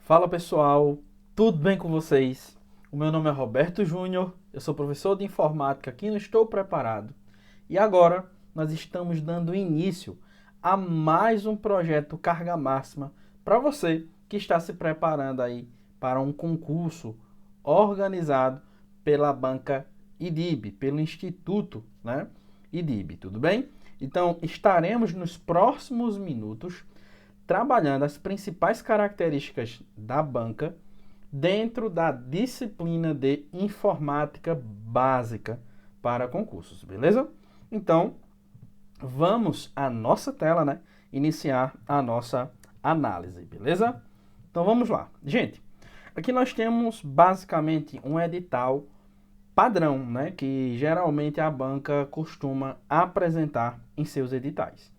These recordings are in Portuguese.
Fala pessoal, tudo bem com vocês? O meu nome é Roberto Júnior, eu sou professor de informática aqui no Estou Preparado e agora nós estamos dando início a mais um projeto Carga Máxima para você que está se preparando aí para um concurso organizado pela banca IDIB, pelo Instituto, IDIB, tudo bem? Então estaremos nos próximos minutos trabalhando as principais características da banca dentro da disciplina de informática básica para concursos, beleza? Então, vamos à nossa tela, iniciar a nossa análise, beleza? Então vamos lá. Gente, aqui nós temos basicamente um edital padrão, que geralmente a banca costuma apresentar em seus editais.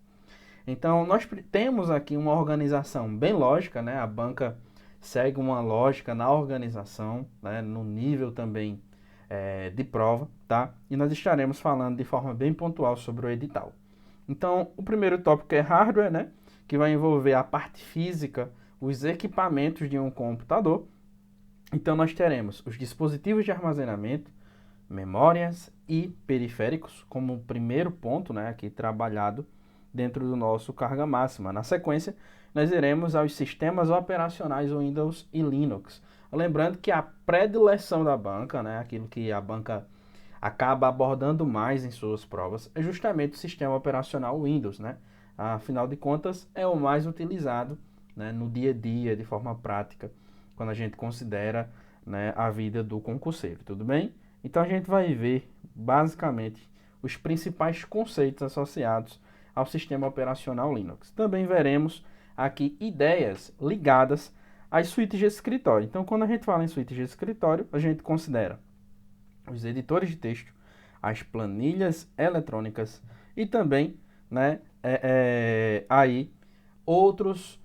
Então, nós temos aqui uma organização bem lógica, A banca segue uma lógica na organização, no nível também de prova, tá? E nós estaremos falando de forma bem pontual sobre o edital. Então, o primeiro tópico é hardware, Que vai envolver a parte física, os equipamentos de um computador. Então, nós teremos os dispositivos de armazenamento, memórias e periféricos como primeiro ponto, aqui trabalhado dentro do nosso carga máxima. Na sequência, nós iremos aos sistemas operacionais Windows e Linux. Lembrando que a predileção da banca, aquilo que a banca acaba abordando mais em suas provas, é justamente o sistema operacional Windows, Afinal de contas, é o mais utilizado, no dia a dia, de forma prática, quando a gente considera, a vida do concurseiro, tudo bem? Então a gente vai ver, basicamente, os principais conceitos associados ao sistema operacional Linux. Também veremos aqui ideias ligadas às suítes de escritório. Então, quando a gente fala em suítes de escritório, a gente considera os editores de texto, as planilhas eletrônicas e também, aí outros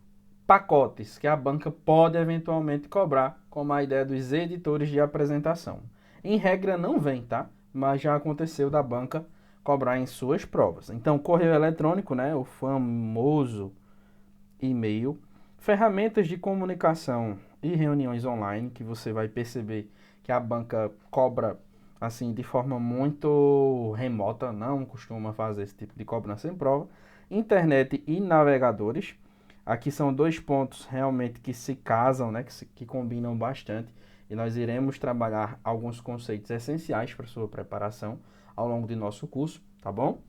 pacotes que a banca pode eventualmente cobrar, como a ideia dos editores de apresentação. Em regra não vem, tá? Mas já aconteceu da banca cobrar em suas provas. Então, correio eletrônico, o famoso e-mail, ferramentas de comunicação e reuniões online, que você vai perceber que a banca cobra assim de forma muito remota, não costuma fazer esse tipo de cobrança em prova. Internet e navegadores. Aqui são dois pontos realmente que se casam, que combinam bastante. E nós iremos trabalhar alguns conceitos essenciais para sua preparação ao longo de nosso curso, tá bom?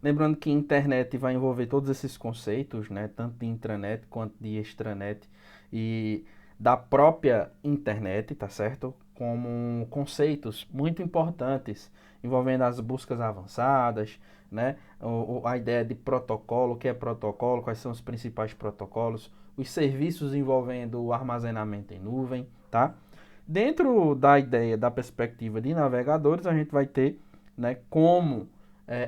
Lembrando que internet vai envolver todos esses conceitos, tanto de intranet quanto de extranet e da própria internet, tá certo? Como conceitos muito importantes envolvendo as buscas avançadas, a ideia de protocolo, o que é protocolo, quais são os principais protocolos, os serviços envolvendo o armazenamento em nuvem, tá? Dentro da ideia da perspectiva de navegadores, a gente vai ter, como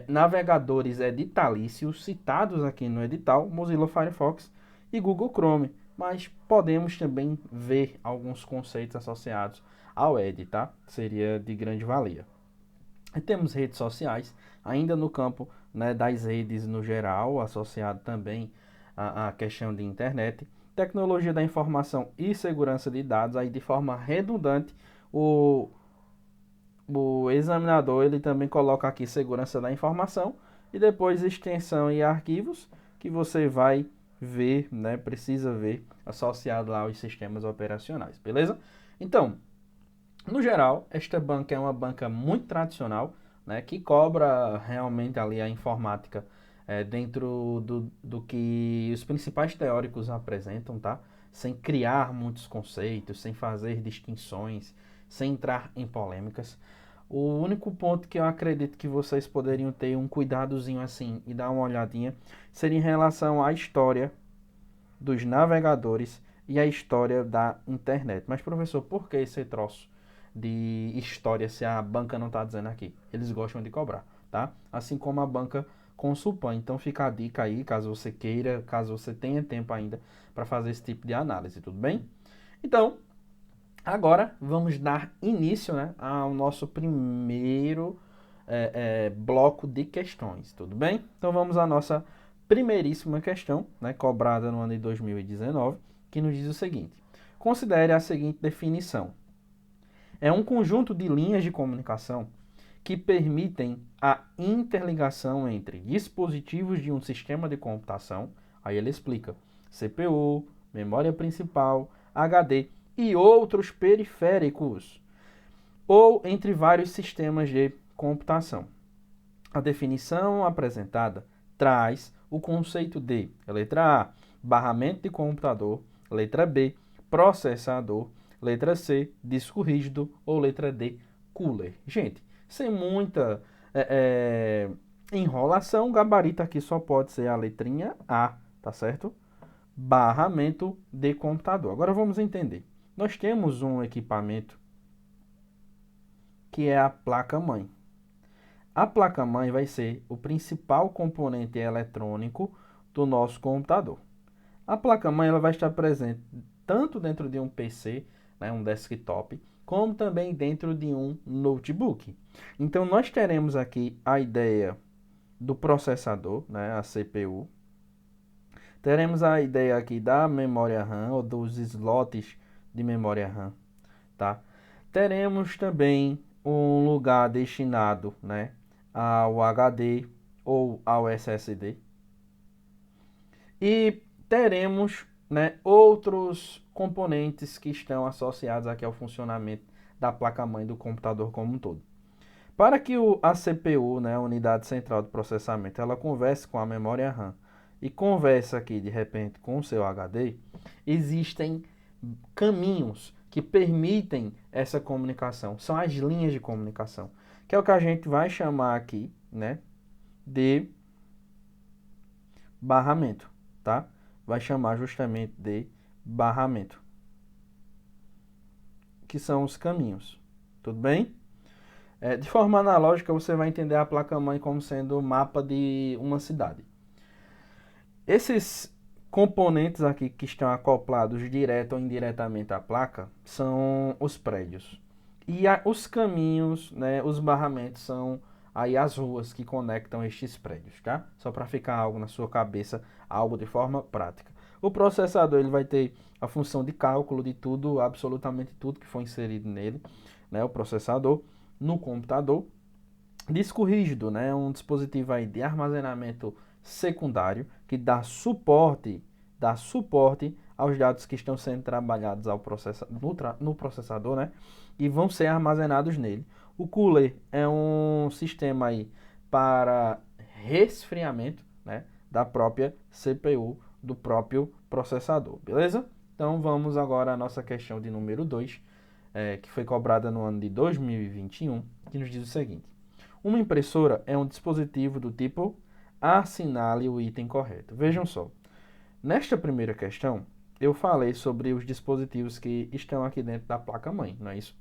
navegadores editalícios citados aqui no edital, Mozilla Firefox e Google Chrome, mas podemos também ver alguns conceitos associados ao Edge, tá? Seria de grande valia. E temos redes sociais, ainda no campo, das redes no geral, associado também à questão de internet, tecnologia da informação e segurança de dados, aí de forma redundante, o examinador ele também coloca aqui segurança da informação e depois extensão e arquivos que você vai ver, precisa ver associado lá aos sistemas operacionais, beleza? Então, no geral, esta banca é uma banca muito tradicional, que cobra realmente ali a informática dentro do que os principais teóricos apresentam, tá? Sem criar muitos conceitos, sem fazer distinções, sem entrar em polêmicas. O único ponto que eu acredito que vocês poderiam ter um cuidadozinho assim e dar uma olhadinha seria em relação à história dos navegadores e a história da internet. Mas, professor, por que esse troço de história se a banca não está dizendo aqui? Eles gostam de cobrar, tá? Assim como a banca Consulpan. Então fica a dica aí, caso você queira, caso você tenha tempo ainda para fazer esse tipo de análise, tudo bem? Então, agora vamos dar início, ao nosso primeiro bloco de questões, tudo bem? Então vamos à nossa primeiríssima questão, cobrada no ano de 2019, que nos diz o seguinte: considere a seguinte definição. É um conjunto de linhas de comunicação que permitem a interligação entre dispositivos de um sistema de computação, aí ele explica, CPU, memória principal, HD e outros periféricos, ou entre vários sistemas de computação. A definição apresentada traz o conceito de, letra A, barramento de computador, letra B, processador, letra C, disco rígido ou letra D, cooler. Gente, sem muita enrolação, o gabarito aqui só pode ser a letrinha A, tá certo? Barramento de computador. Agora vamos entender. Nós temos um equipamento que é a placa-mãe. A placa-mãe vai ser o principal componente eletrônico do nosso computador. A placa-mãe ela vai estar presente tanto dentro de um PC, né, um desktop, como também dentro de um notebook. Então, nós teremos aqui a ideia do processador, né, a CPU. Teremos a ideia aqui da memória RAM, ou dos slots de memória RAM, tá? Teremos também um lugar destinado, né, ao HD ou ao SSD. E teremos, né, outros componentes que estão associados aqui ao funcionamento da placa-mãe do computador como um todo. Para que a CPU, né, a unidade central de processamento, ela converse com a memória RAM e converse aqui de repente com o seu HD, existem caminhos que permitem essa comunicação. São as linhas de comunicação, que é o que a gente vai chamar aqui, né, de barramento, tá? Vai chamar justamente de barramento, que são os caminhos. Tudo bem? De forma analógica, você vai entender a placa-mãe como sendo o mapa de uma cidade. Esses componentes aqui que estão acoplados direto ou indiretamente à placa são os prédios. E os caminhos, né, os barramentos são aí as ruas que conectam estes prédios, tá? Só para ficar algo na sua cabeça, algo de forma prática. O processador ele vai ter a função de cálculo de tudo, absolutamente tudo que foi inserido nele, né, o processador, no computador. Disco rígido, né, um dispositivo aí de armazenamento secundário que dá suporte aos dados que estão sendo trabalhados no processador, né, e vão ser armazenados nele. O cooler é um sistema aí para resfriamento, né, da própria CPU, do próprio processador, beleza? Então vamos agora à nossa questão de número 2, que foi cobrada no ano de 2021, que nos diz o seguinte: uma impressora é um dispositivo do tipo assinale o item correto. Vejam só, nesta primeira questão, eu falei sobre os dispositivos que estão aqui dentro da placa-mãe, não é isso?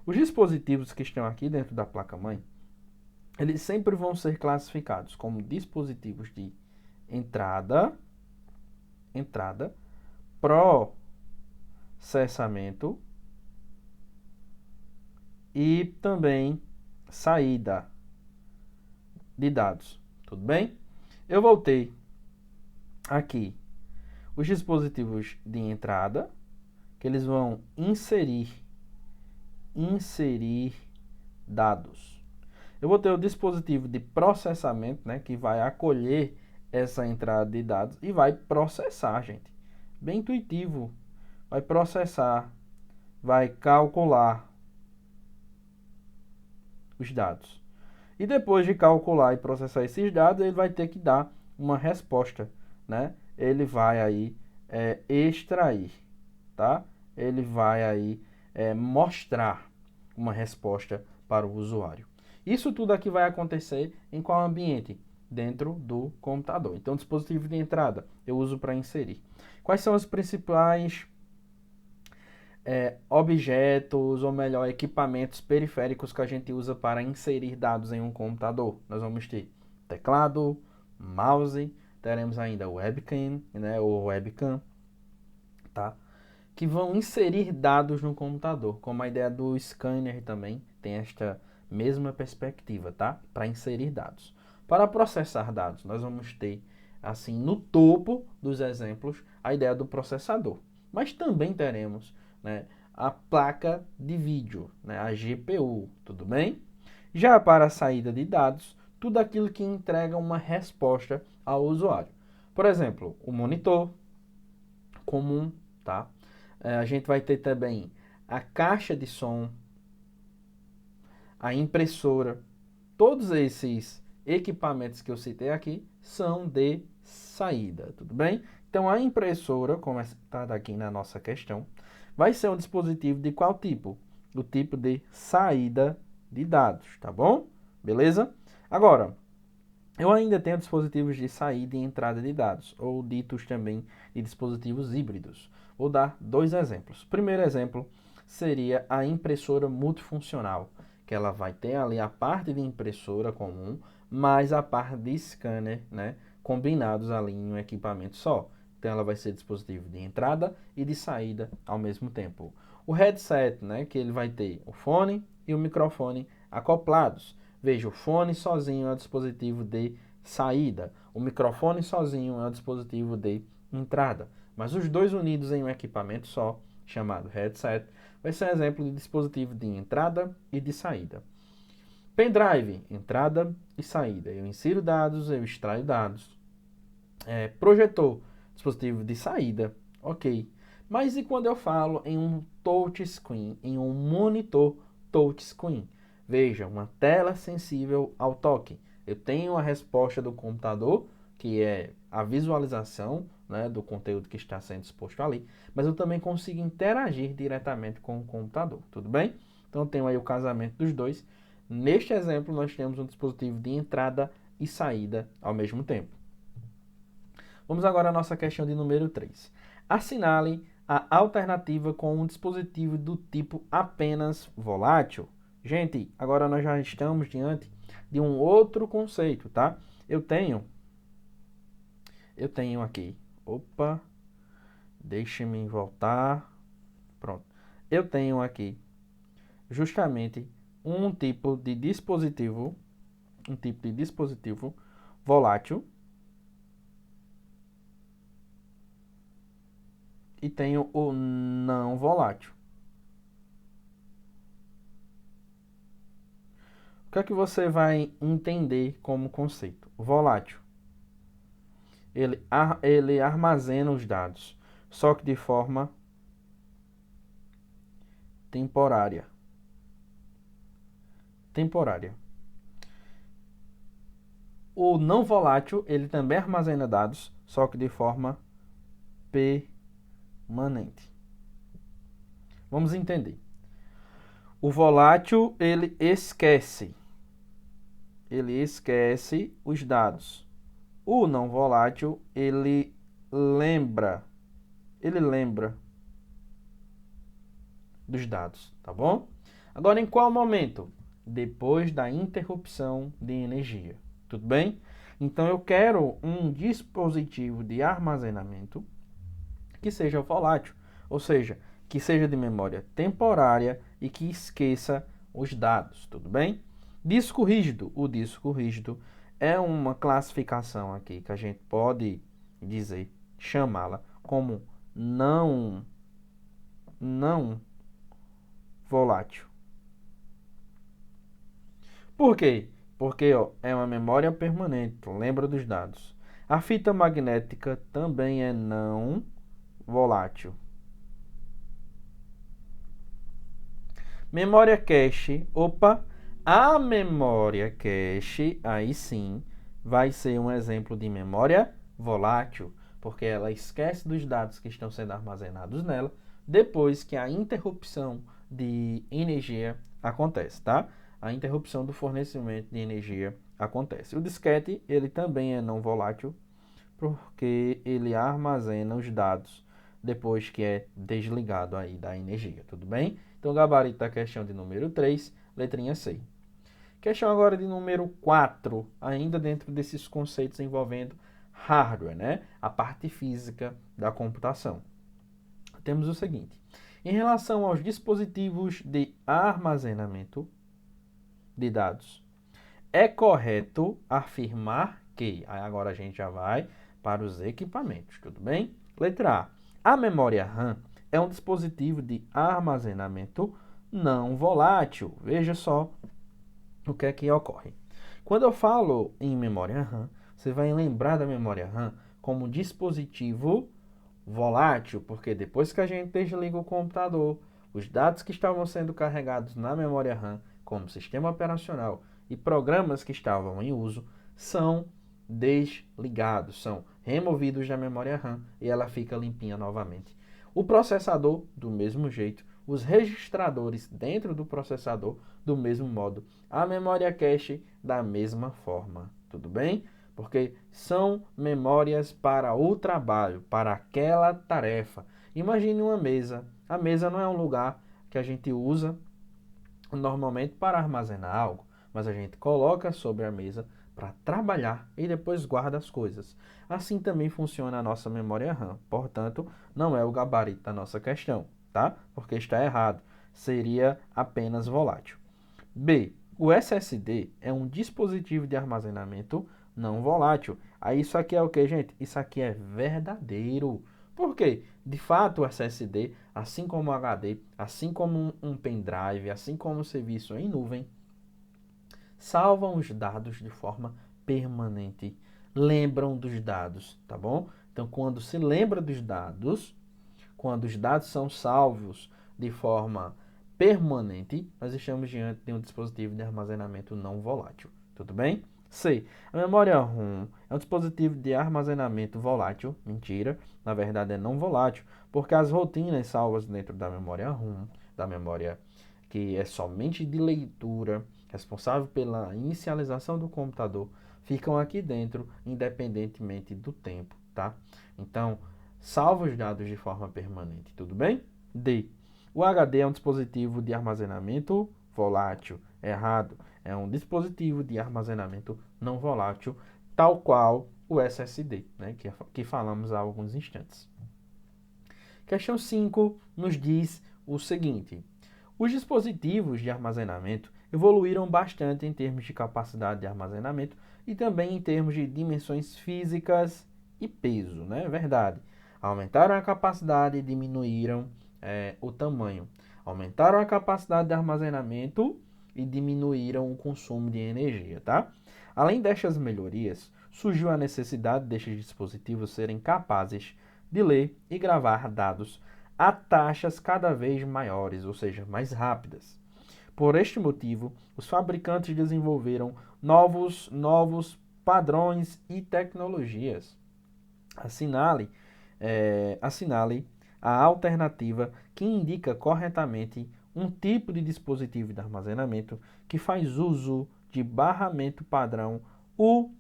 Os dispositivos que estão aqui dentro da placa-mãe, eles sempre vão ser classificados como dispositivos de entrada, processamento e também saída de dados. Tudo bem? Eu voltei aqui os dispositivos de entrada, que eles vão inserir dados. Eu vou ter o dispositivo de processamento, né, que vai acolher essa entrada de dados e vai processar, gente. Bem intuitivo. Vai processar, vai calcular os dados. E depois de calcular e processar esses dados, ele vai ter que dar uma resposta, né? Ele vai aí extrair, tá? Ele vai aí mostrar uma resposta para o usuário. Isso tudo aqui vai acontecer em qual ambiente? Dentro do computador. Então, dispositivo de entrada eu uso para inserir. Quais são os principais objetos, ou melhor, equipamentos periféricos que a gente usa para inserir dados em um computador? Nós vamos ter teclado, mouse, teremos ainda o webcam, né, ou webcam, tá? Que vão inserir dados no computador, como a ideia do scanner também tem esta mesma perspectiva, tá? Para inserir dados. Para processar dados, nós vamos ter, assim, no topo dos exemplos, a ideia do processador. mas também teremos, né, a placa de vídeo, né, a GPU, tudo bem? Já para a saída de dados, tudo aquilo que entrega uma resposta ao usuário. Por exemplo, o monitor comum, tá? A gente vai ter também a caixa de som, a impressora. Todos esses equipamentos que eu citei aqui são de saída, tudo bem? Então, a impressora, como está aqui na nossa questão, vai ser um dispositivo de qual tipo? Do tipo de saída de dados, tá bom? Beleza? Agora, eu ainda tenho dispositivos de saída e entrada de dados, ou ditos também de dispositivos híbridos. Vou dar dois exemplos. O primeiro exemplo seria a impressora multifuncional, que ela vai ter ali a parte de impressora comum, mais a parte de scanner, né, combinados ali em um equipamento só. Então ela vai ser dispositivo de entrada e de saída ao mesmo tempo. O headset, né, que ele vai ter o fone e o microfone acoplados. Veja, o fone sozinho é um dispositivo de saída, o microfone sozinho é um dispositivo de entrada, mas os dois unidos em um equipamento só, chamado headset, vai ser um exemplo de dispositivo de entrada e de saída. Pendrive, entrada e saída. Eu insiro dados, eu extraio dados. Projetor, dispositivo de saída, ok. Mas e quando eu falo em um touchscreen, em um monitor touchscreen? Veja, uma tela sensível ao toque. Eu tenho a resposta do computador, que é a visualização, né, do conteúdo que está sendo exposto ali, mas eu também consigo interagir diretamente com o computador, tudo bem? Então, eu tenho aí o casamento dos dois. Neste exemplo, nós temos um dispositivo de entrada e saída ao mesmo tempo. Vamos agora à nossa questão de número 3. Assinale a alternativa com um dispositivo do tipo apenas volátil. Gente, agora nós já estamos diante de um outro conceito, tá? Eu tenho aqui, deixe-me voltar, pronto. Eu tenho aqui justamente um tipo de dispositivo volátil e tenho o não volátil. O que é que você vai entender como conceito? O volátil. Ele armazena os dados, só que de forma temporária. O não volátil, ele também armazena dados, só que de forma permanente. Vamos entender. O volátil, ele esquece os dados. O não volátil, ele lembra dos dados, tá bom? Agora, em qual momento? Depois da interrupção de energia, tudo bem? Então, eu quero um dispositivo de armazenamento que seja volátil, ou seja, que seja de memória temporária e que esqueça os dados, tudo bem? Disco rígido. O disco rígido é uma classificação aqui que a gente pode dizer, chamá-la como não volátil. Por quê? Porque é uma memória permanente, lembra dos dados. A fita magnética também é não volátil. Memória cache, a memória cache, aí sim, vai ser um exemplo de memória volátil, porque ela esquece dos dados que estão sendo armazenados nela depois que a interrupção de energia acontece, tá? A interrupção do fornecimento de energia acontece. O disquete, ele também é não volátil, porque ele armazena os dados depois que é desligado aí da energia, tudo bem? Então, gabarito da questão de número 3, letrinha C. Questão agora de número 4, ainda dentro desses conceitos envolvendo hardware, né? A parte física da computação. Temos o seguinte: em relação aos dispositivos de armazenamento de dados, é correto afirmar que, aí agora a gente já vai para os equipamentos, tudo bem? Letra A. A memória RAM é um dispositivo de armazenamento não volátil. Veja só o que é que ocorre. Quando eu falo em memória RAM, você vai lembrar da memória RAM como um dispositivo volátil, porque depois que a gente desliga o computador, os dados que estavam sendo carregados na memória RAM, como sistema operacional e programas que estavam em uso, são desligados, são removidos da memória RAM e ela fica limpinha novamente. O processador, do mesmo jeito, os registradores dentro do processador, do mesmo modo, a memória cache, da mesma forma, tudo bem? Porque são memórias para o trabalho, para aquela tarefa. Imagine uma mesa. A mesa não é um lugar que a gente usa normalmente para armazenar algo, mas a gente coloca sobre a mesa para trabalhar e depois guarda as coisas. Assim também funciona a nossa memória RAM. Portanto, não é o gabarito da nossa questão, tá? Porque está errado. Seria apenas volátil. B. O SSD é um dispositivo de armazenamento não volátil. Aí isso aqui é o que, gente? Isso aqui é verdadeiro. Por quê? De fato, o SSD, assim como o HD, assim como um pendrive, assim como o serviço em nuvem, salvam os dados de forma permanente. Lembram dos dados, tá bom? Então, quando se lembra dos dados, quando os dados são salvos de forma permanente, nós estamos diante de um dispositivo de armazenamento não volátil. Tudo bem? C. A memória RAM é um dispositivo de armazenamento volátil. Mentira, na verdade é não volátil, porque as rotinas salvas dentro da memória RAM, da memória que é somente de leitura, responsável pela inicialização do computador, ficam aqui dentro, independentemente do tempo, tá? Então, salva os dados de forma permanente, tudo bem? D. O HD é um dispositivo de armazenamento volátil. Errado. É um dispositivo de armazenamento não volátil, tal qual o SSD, né, que falamos há alguns instantes. Questão 5 nos diz o seguinte: os dispositivos de armazenamento evoluíram bastante em termos de capacidade de armazenamento e também em termos de dimensões físicas e peso, né? Verdade. Aumentaram a capacidade e diminuíram o tamanho. Aumentaram a capacidade de armazenamento e diminuíram o consumo de energia, tá? Além destas melhorias, surgiu a necessidade destes dispositivos serem capazes de ler e gravar dados a taxas cada vez maiores, ou seja, mais rápidas. Por este motivo, os fabricantes desenvolveram novos padrões e tecnologias. Assinale a alternativa que indica corretamente um tipo de dispositivo de armazenamento que faz uso de barramento padrão UHS,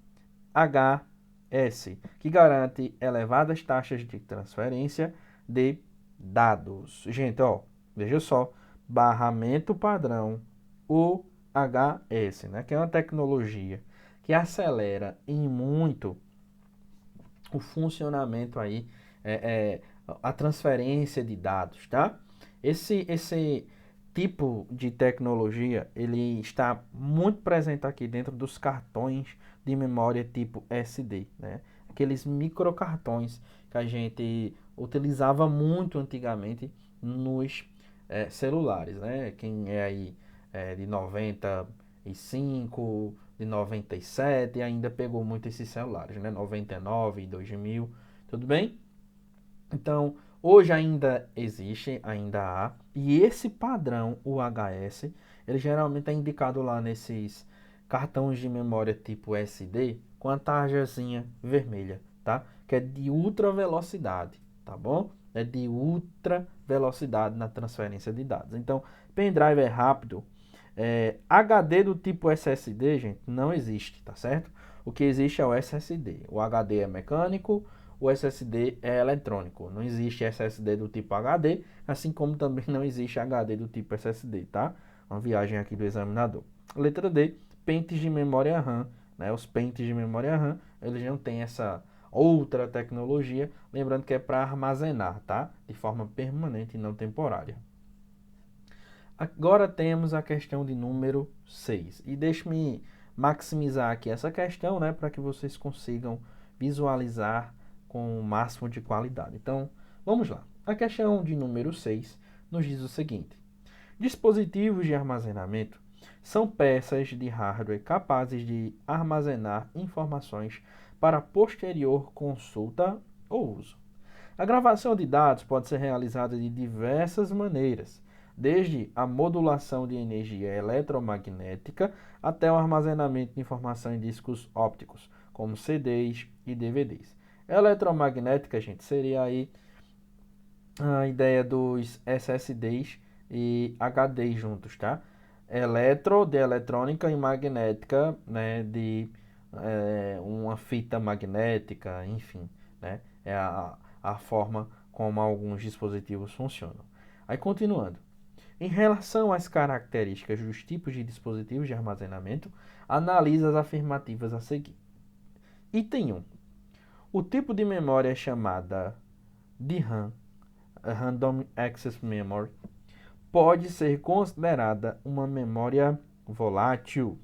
que garante elevadas taxas de transferência de dados. Gente, ó, veja só, barramento padrão UHS, né, que é uma tecnologia que acelera em muito o funcionamento aí, a transferência de dados, tá? Esse tipo de tecnologia, ele está muito presente aqui dentro dos cartões de memória tipo SD, né? Aqueles microcartões que a gente utilizava muito antigamente nos celulares, né? Quem é aí de 95, de 97 ainda pegou muito esses celulares, né? 99, 2000, tudo bem? Então, hoje ainda existe, ainda há, e esse padrão UHS, ele geralmente é indicado lá nesses cartões de memória tipo SD com a tarjazinha vermelha, tá? Que é de ultra velocidade, tá bom? É de ultra velocidade na transferência de dados. Então, pendrive é rápido. HD do tipo SSD, gente, não existe, tá certo? O que existe é o SSD. O HD é mecânico, o SSD é eletrônico. Não existe SSD do tipo HD, assim como também não existe HD do tipo SSD, tá? Uma viagem aqui do examinador. Letra D, pentes de memória RAM, né? Os pentes de memória RAM, eles não têm essa outra tecnologia, lembrando que é para armazenar, tá? De forma permanente e não temporária. Agora temos a questão de número 6. E deixe-me maximizar aqui essa questão, né, para que vocês consigam visualizar com o máximo de qualidade. Então, Vamos lá. A questão de número 6 nos diz o seguinte: dispositivos de armazenamento são peças de hardware capazes de armazenar informações para posterior consulta ou uso. A gravação de dados pode ser realizada de diversas maneiras, desde a modulação de energia eletromagnética até o armazenamento de informação em discos ópticos, como CDs e DVDs. Eletromagnética, gente, seria aí a ideia dos SSDs e HDs juntos, tá? Eletro de eletrônica e magnética, né, de uma fita magnética, enfim, né? É a forma como alguns dispositivos funcionam. Aí, continuando. Em relação às características dos tipos de dispositivos de armazenamento, analisa as afirmativas a seguir. Item 1. O tipo de memória é chamada de RAM, Random Access Memory, pode ser considerada uma memória volátil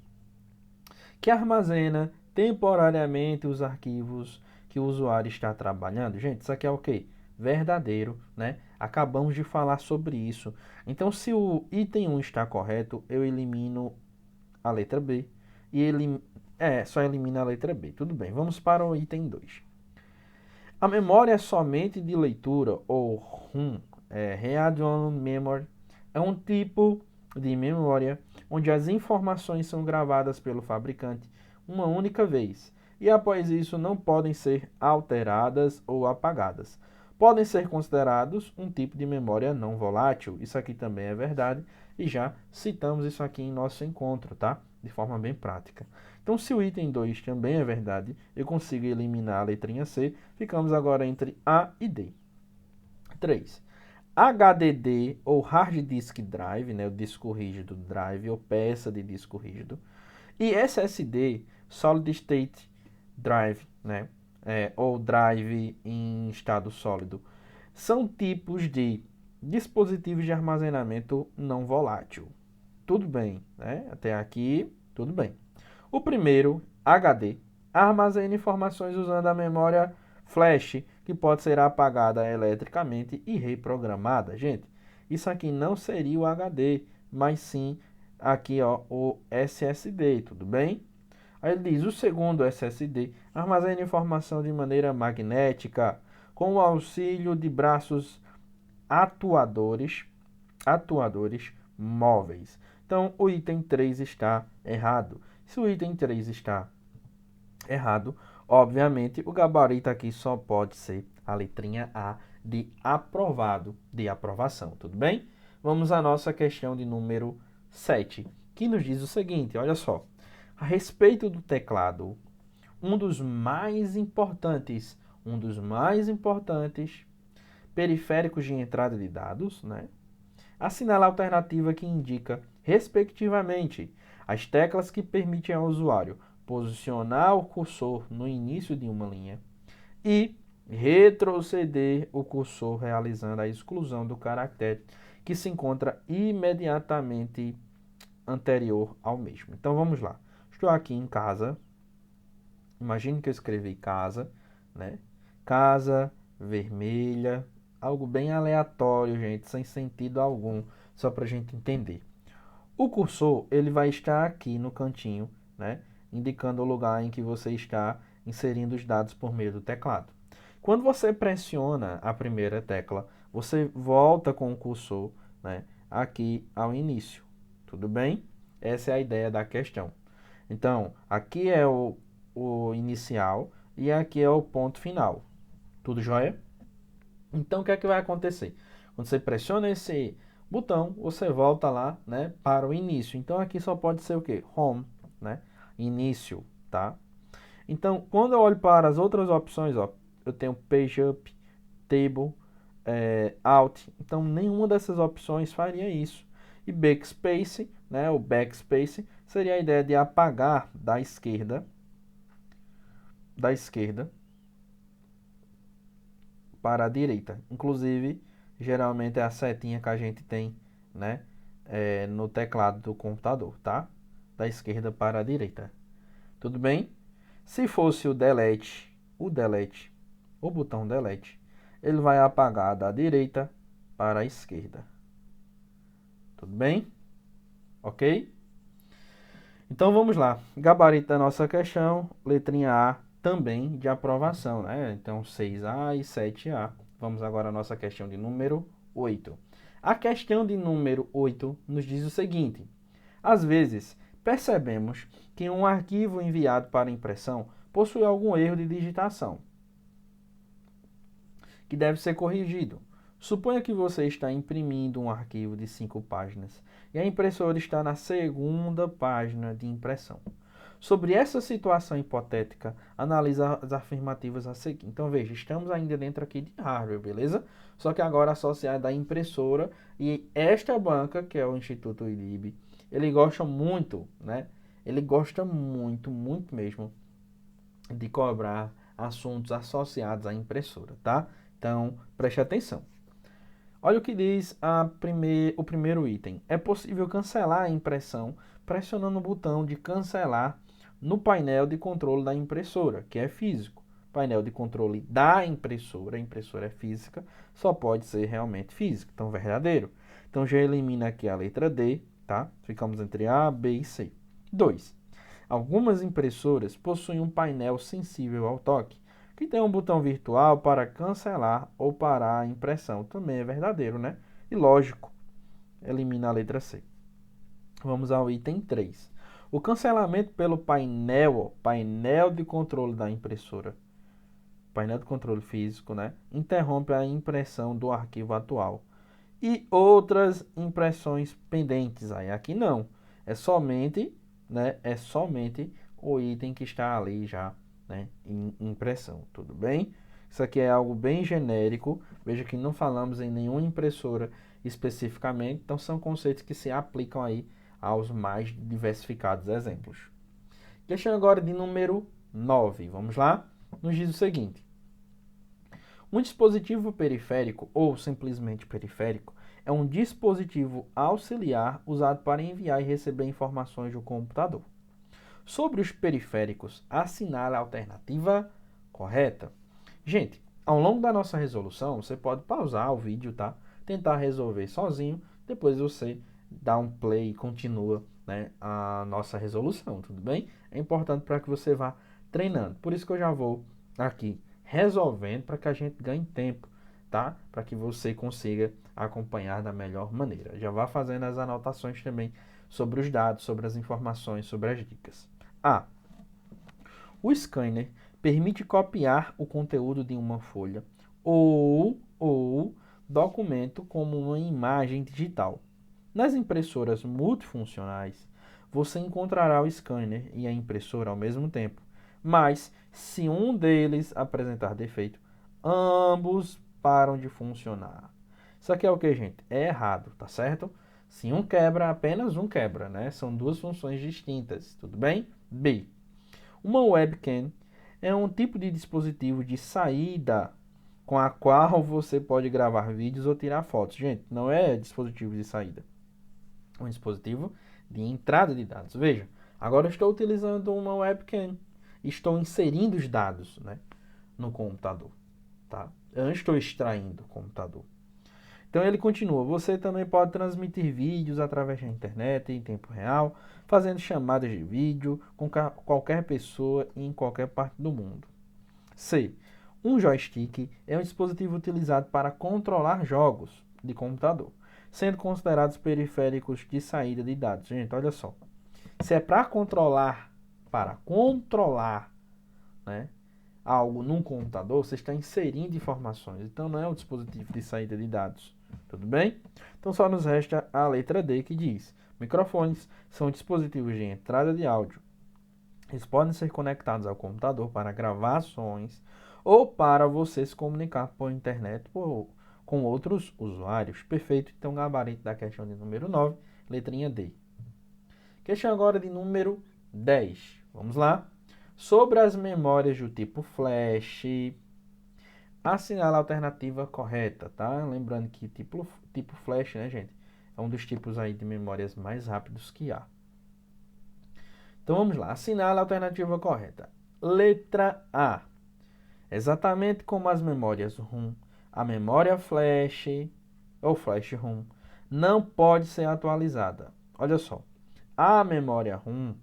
que armazena temporariamente os arquivos que o usuário está trabalhando. Gente, isso aqui é o quê? Verdadeiro, né? Acabamos de falar sobre isso. Então, se o item 1 está correto, eu elimino a letra B e só elimina a letra B. Tudo bem, vamos para o item 2. A memória é somente de leitura, ou ROM, Read-Only Memory, é um tipo de memória onde as informações são gravadas pelo fabricante uma única vez e após isso não podem ser alteradas ou apagadas. Podem ser considerados um tipo de memória não volátil. Isso aqui também é verdade e já citamos isso aqui em nosso encontro, tá? De forma bem prática. Então, se o item 2 também é verdade, eu consigo eliminar a letrinha C. Ficamos agora entre A e D. 3. HDD ou Hard Disk Drive, né, o disco rígido drive ou peça de disco rígido, e SSD, Solid State Drive, né, ou drive em estado sólido, são tipos de dispositivos de armazenamento não volátil. Tudo bem, né? Até aqui, tudo bem. O primeiro, HD, armazena informações usando a memória flash, que pode ser apagada eletricamente e reprogramada. Gente, isso aqui não seria o HD, mas sim aqui ó, o SSD, tudo bem? Aí ele diz, o segundo SSD armazena informação de maneira magnética, com o auxílio de braços atuadores móveis. Então, o item 3 está errado. Se o item 3 está errado, obviamente, o gabarito aqui só pode ser a letrinha A de aprovado, de aprovação, tudo bem? Vamos à nossa questão de número 7, que nos diz o seguinte, olha só. A respeito do teclado, um dos mais importantes periféricos de entrada de dados, né? Assinala a alternativa que indica, respectivamente, as teclas que permitem ao usuário posicionar o cursor no início de uma linha e retroceder o cursor realizando a exclusão do caractere que se encontra imediatamente anterior ao mesmo. Então vamos lá. Estou aqui em casa. Imagine que eu escrevi casa, né? Casa vermelha, algo bem aleatório, gente, sem sentido algum, só para a gente entender. O cursor ele vai estar aqui no cantinho, né? Indicando o lugar em que você está inserindo os dados por meio do teclado. Quando você pressiona a primeira tecla, você volta com o cursor, né, aqui ao início. Tudo bem? Essa é a ideia da questão. Então, aqui é o inicial e aqui é o ponto final. Tudo jóia? Então, o que é que vai acontecer? Quando você pressiona esse botão, você volta lá, né, para o início. Então, aqui só pode ser o quê? Home, né? Início, tá? Então, quando eu olho para as outras opções, ó, eu tenho Page Up, Table, Alt. Então, nenhuma dessas opções faria isso. E Backspace, né, o Backspace, seria a ideia de apagar da esquerda para a direita. Inclusive, geralmente é a setinha que a gente tem, né, no teclado do computador, tá? Da esquerda para a direita. Tudo bem? Se fosse o delete, o botão delete, ele vai apagar da direita para a esquerda. Tudo bem? Ok? Então vamos lá. Gabarito da nossa questão, letrinha A também de aprovação, né? Então 6A e 7A. Vamos agora à nossa questão de número 8. A questão de número 8 nos diz o seguinte: às vezes, percebemos que um arquivo enviado para impressão possui algum erro de digitação que deve ser corrigido. Suponha que você está imprimindo um arquivo de 5 páginas e a impressora está na segunda página de impressão. Sobre essa situação hipotética, analise as afirmativas a seguir. Então, veja, estamos ainda dentro aqui de hardware, beleza? Só que agora associada à impressora, e esta banca, que é o Instituto IDIB, ele gosta muito, né? Ele gosta muito, muito mesmo de cobrar assuntos associados à impressora, tá? Então, preste atenção. Olha o que diz o primeiro item. É possível cancelar a impressão pressionando o botão de cancelar no painel de controle da impressora, que é físico. Painel de controle da impressora, a impressora é física, só pode ser realmente física, então verdadeiro. Então já elimina aqui a letra D, tá? Ficamos entre A, B e C. 2. Algumas impressoras possuem um painel sensível ao toque, que tem um botão virtual para cancelar ou parar a impressão. Também é verdadeiro, né? E lógico, elimina a letra C. Vamos ao item 3. O cancelamento pelo painel de controle da impressora, painel de controle físico, né? Interrompe a impressão do arquivo atual. E outras impressões pendentes. Aí aqui não. É somente, né? É somente o item que está ali já, né, em impressão, tudo bem? Isso aqui é algo bem genérico, veja que não falamos em nenhuma impressora especificamente, então são conceitos que se aplicam aí aos mais diversificados exemplos. Questão agora de número 9, vamos lá? Nos diz o seguinte: um dispositivo periférico, ou simplesmente periférico, é um dispositivo auxiliar usado para enviar e receber informações do computador. Sobre os periféricos, assinale a alternativa correta. Gente, ao longo da nossa resolução, você pode pausar o vídeo, tá? Tentar resolver sozinho, depois você dá um play e continua, né, a nossa resolução, tudo bem? É importante para que você vá treinando. Por isso que eu já vou aqui resolvendo para que a gente ganhe tempo, tá? Para que você consiga acompanhar da melhor maneira. Já vá fazendo as anotações também sobre os dados, sobre as informações, sobre as dicas. A. O scanner permite copiar o conteúdo de uma folha ou documento como uma imagem digital. Nas impressoras multifuncionais, você encontrará o scanner e a impressora ao mesmo tempo. Mas, se um deles apresentar defeito, ambos param de funcionar. Isso aqui é o que, gente? É errado, tá certo? Se um quebra, apenas um quebra, né? São duas funções distintas, tudo bem? B. Uma webcam é um tipo de dispositivo de saída com a qual você pode gravar vídeos ou tirar fotos. Gente, não é dispositivo de saída. É um dispositivo de entrada de dados. Veja, agora eu estou utilizando uma webcam. Estou inserindo os dados, né, no computador. Tá? Eu não estou extraindo o computador. Então ele continua: você também pode transmitir vídeos através da internet em tempo real, fazendo chamadas de vídeo com qualquer pessoa em qualquer parte do mundo. C. Um joystick é um dispositivo utilizado para controlar jogos de computador, sendo considerados periféricos de saída de dados. Gente, olha só. Se é para controlar, né, algo num computador, você está inserindo informações. Então não é um dispositivo de saída de dados. Tudo bem? Então só nos resta a letra D, que diz: microfones são dispositivos de entrada de áudio. Eles podem ser conectados ao computador para gravações ou para você se comunicar por internet com outros usuários. Perfeito. Então, gabarito da questão de número 9, letrinha D. Questão agora de número 10. Vamos lá. Sobre as memórias do tipo flash, assinala a alternativa correta, tá? Lembrando que tipo flash, né, gente, é um dos tipos aí de memórias mais rápidos que há. Então vamos lá, assinala a alternativa correta. Letra A. Exatamente como as memórias ROM, a memória flash ou flash ROM não pode ser atualizada. Olha só, a memória ROM,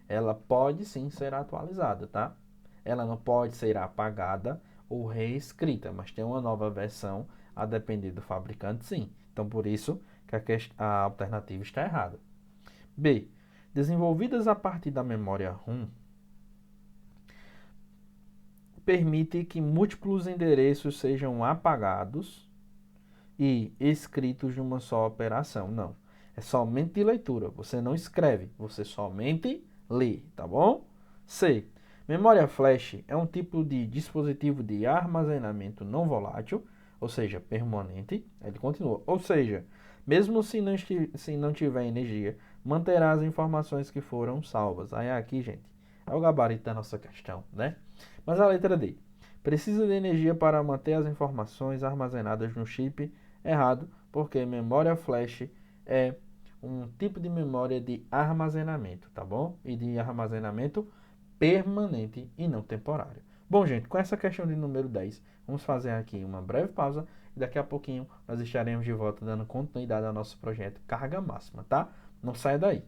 ela pode sim ser atualizada, tá? Ela não pode ser apagada ou reescrita, mas tem uma nova versão a depender do fabricante, sim. Então, por isso que a alternativa está errada. B. Desenvolvidas a partir da memória ROM, permite que múltiplos endereços sejam apagados e escritos de uma só operação. Não. É somente de leitura. Você não escreve, você somente lê, tá bom? C. Memória flash é um tipo de dispositivo de armazenamento não volátil, ou seja, permanente. Ele continua. Ou seja, mesmo se não tiver energia, manterá as informações que foram salvas. Aí aqui, gente, é o gabarito da nossa questão, né? Mas a letra D. Precisa de energia para manter as informações armazenadas no chip. Errado, porque memória flash é um tipo de memória de armazenamento, tá bom? E de armazenamento permanente e não temporário. Bom, gente, com essa questão de número 10, vamos fazer aqui uma breve pausa e daqui a pouquinho nós estaremos de volta dando continuidade ao nosso projeto Carga Máxima, tá? Não saia daí.